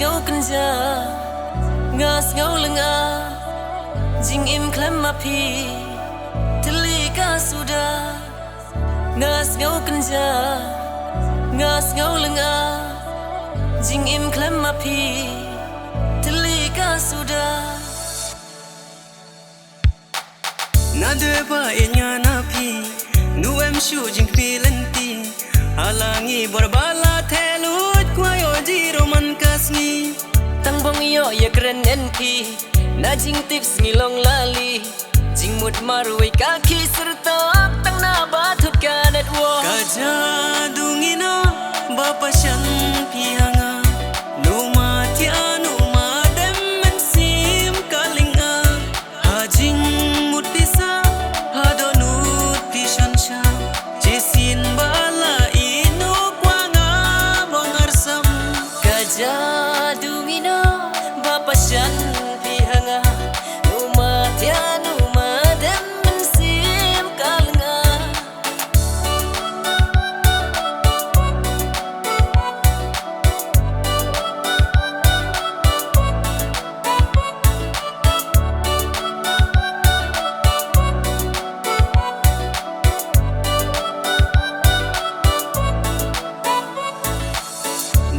ngâu cần giờ ngas ngâu lưng jing im klem ma pi tili ka suda ngas ngâu cần giờ ngas ngâu lưng jing im klem ma pi tili ka suda na de ba enya na pi nu em shu jing pi lenti halangi borbala thelut kwayo jiro man kasni tang bong yo ye kren np na jing tips ngilong lali jing mut marui kaki serta tang na batut kanet wo kaja dungina bapa shan pihanga numa tia numa dem men sim kalinga hajing mut pisa hadonut pishan sha jesin bala ino kwanga bongarsam kaja dungina bapa shan pihanga numa tia numa dem men sim kalinga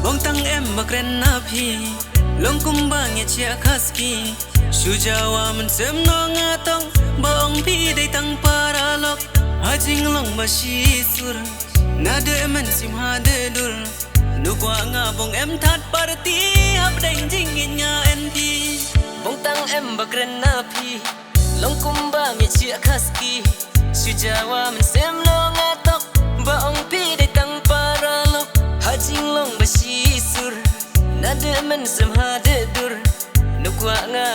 bong tang em bakren na phi long kumbang ye chia khaski sujawa man sem no nga tong bong phi dei tang paralok hajing long ba shi sur na de man sim ha de dur nu kwa nga bong em that party hab deng jing nya np bong tang em bakren na pi long kumba mi chia khaski sujawa man sem lo nga tok ba ong pi de tang para lok hajing long ba shi sur na de man sem ha de dur nu kwa nga